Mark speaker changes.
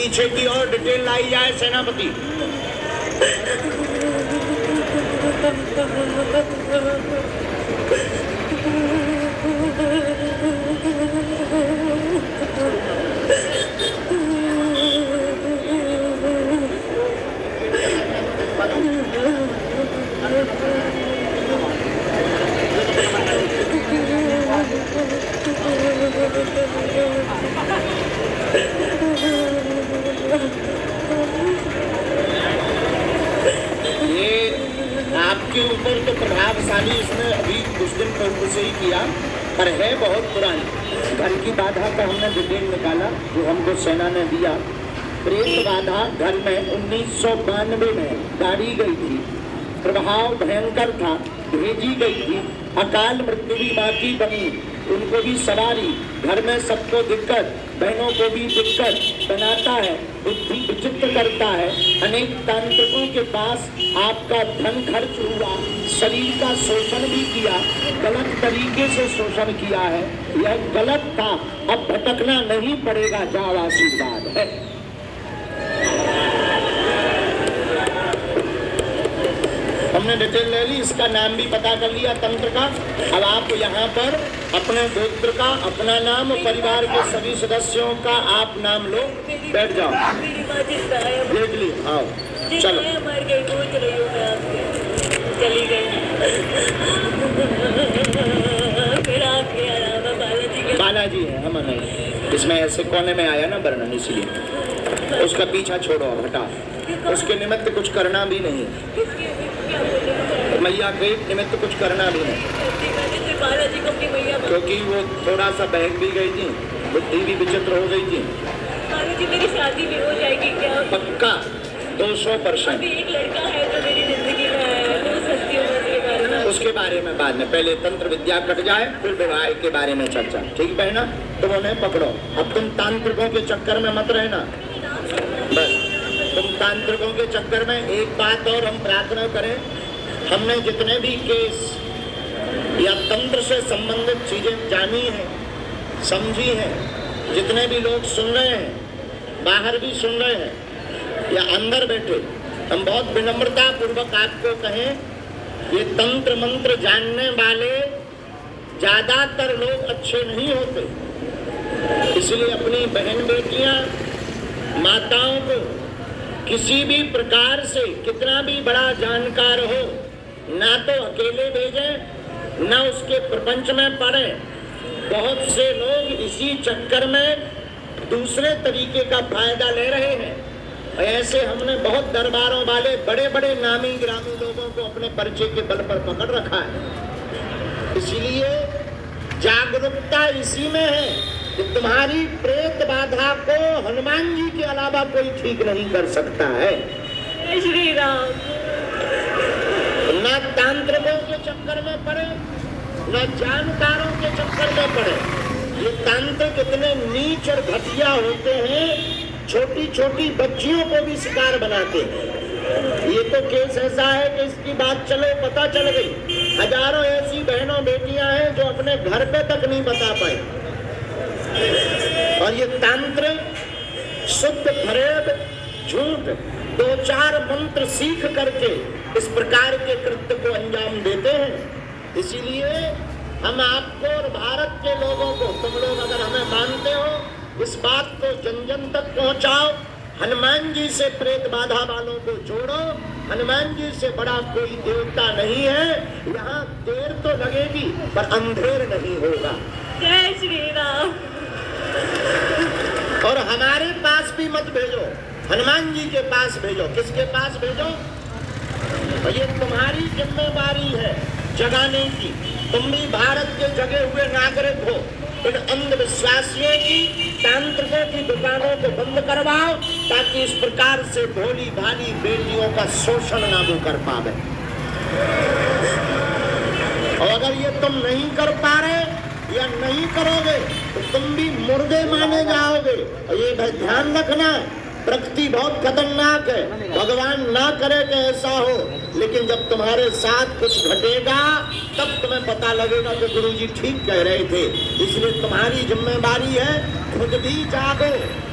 Speaker 1: पीछे की ओर डिटेल लाई जाए सेनापति। आपके ऊपर तो प्रभावशाली इसने अभी कुछ दिन पूर्व से ही किया, पर है बहुत पुरानी। घर की बाधा का हमने डिटेल निकाला जो हमको सेना ने दिया। प्रेत बाधा घर में 1992 में गाड़ी गई थी, प्रभाव भयंकर था, भेजी गई थी, अकाल मृत्यु भी बाकी बनी, उनको भी सवारी, घर में सबको दिक्कत, बहनों को भी दिक्कत बनाता है, बुद्धि विचित्र करता है। अनेक तांत्रिकों के पास आपका धन खर्च हुआ, शरीर का शोषण भी किया, गलत तरीके से शोषण किया है, यह गलत था। अब भटकना नहीं पड़ेगा, जाओ आशीर्वाद है। हमने डिटेल ले ली, इसका नाम भी पता कर लिया तंत्र का। अब आप यहाँ पर अपने गोत्र का, अपना नाम, परिवार के सभी सदस्यों का आप नाम लो, बैठ जाओ। देख ली, आओ चलो।
Speaker 2: चली गई।
Speaker 1: बालाजी है, हम नहीं। इसमें ऐसे कोने में आया ना वर्णन, इसलिए उसका पीछा छोड़ो, हटा। उसके निमित्त कुछ करना भी नहीं, मैया के निमित्त कुछ करना भी नहीं, क्योंकि वो थोड़ा सा बहक भी गई थी, बुद्धि भी विचित्र हो गई थी।
Speaker 2: मेरी शादी भी हो जाएगी क्या?
Speaker 1: पक्का 200%।
Speaker 2: एक लड़का है जो मेरी जिंदगी में है, तो सस्ती उम्र
Speaker 1: उसके बारे में बाद में, पहले तंत्र विद्या कट जाए फिर विवाह के बारे में चर्चा, ठीक है ना? तुम उन्हें पकड़ो। अब तुम तांत्रिकों के चक्कर में मत रहना, बस तुम तांत्रिकों के चक्कर में। एक बात और हम प्रार्थना करें, हमने जितने भी केस या तंत्र से संबंधित चीजें जानी हैं, समझी हैं, जितने भी लोग सुन रहे हैं, बाहर भी सुन रहे हैं या अंदर बैठे, हम बहुत विनम्रता पूर्वक आपको कहें, ये तंत्र मंत्र जानने वाले ज्यादातर लोग अच्छे नहीं होते। इसलिए अपनी बहन बेटियां, माताओं को किसी भी प्रकार से कितना भी बड़ा जानकार हो, ना तो अकेले भेजें, ना उसके प्रपंच में पड़े। बहुत से लोग इसी चक्कर में दूसरे तरीके का फायदा ले रहे हैं। ऐसे हमने बहुत दरबारों वाले बड़े बड़े नामी गिरामी लोगों को अपने परिचय के बल पर पकड़ रखा है। इसलिए जागरूकता इसी में है कि तुम्हारी प्रेत बाधा को हनुमान जी के अलावा कोई ठीक नहीं कर सकता है।
Speaker 2: श्री राम।
Speaker 1: न तांत्रिकों के चक्कर में पड़े, न जानकारों के चक्कर में पड़े। ये तांत्रिक इतने नीच और घटिया होते हैं, छोटी छोटी बच्चियों को भी शिकार बनाते हैं। ये तो केस ऐसा है कि इसकी बात चले पता चल गई। हजारों ऐसी बहनों बेटियां हैं जो अपने घर पे तक नहीं बता पाई। और ये तांत्र शुद्ध फरेब झूठ 2-4 मंत्र सीख करके इस प्रकार के कृत्य को अंजाम देते हैं। इसीलिए हम आपको और भारत के लोगों को, तुम लोग अगर हमें मानते हो, इस बात को जन जन तक पहुंचाओ। हनुमान जी से प्रेत बाधा वालों को जोड़ो। हनुमान जी से बड़ा कोई देवता नहीं है। यहाँ देर तो लगेगी पर अंधेर नहीं होगा।
Speaker 2: जय श्री राम।
Speaker 1: और हमारे पास भी मत भेजो, हनुमान जी के पास भेजो। किसके पास भेजो? ये तुम्हारी जिम्मेदारी है जगाने की। तुम भी भारत के जगे हुए नागरिक हो। इन अंधविश्वासियों की, तांत्रिकों की दुकानों को बंद करवाओ, ताकि इस प्रकार से भोली भाली बेटियों का शोषण ना वो कर पावे। और अगर ये तुम नहीं कर पा रहे या नहीं करोगे तो तुम भी मुर्दे माने जाओगे। और ये भाई ध्यान रखना, प्रकृति बहुत खतरनाक है। भगवान ना करे कि ऐसा हो, लेकिन जब तुम्हारे साथ कुछ घटेगा तब तुम्हें पता लगेगा कि गुरुजी ठीक कह रहे थे। इसलिए तुम्हारी जिम्मेदारी है, खुद भी जागो,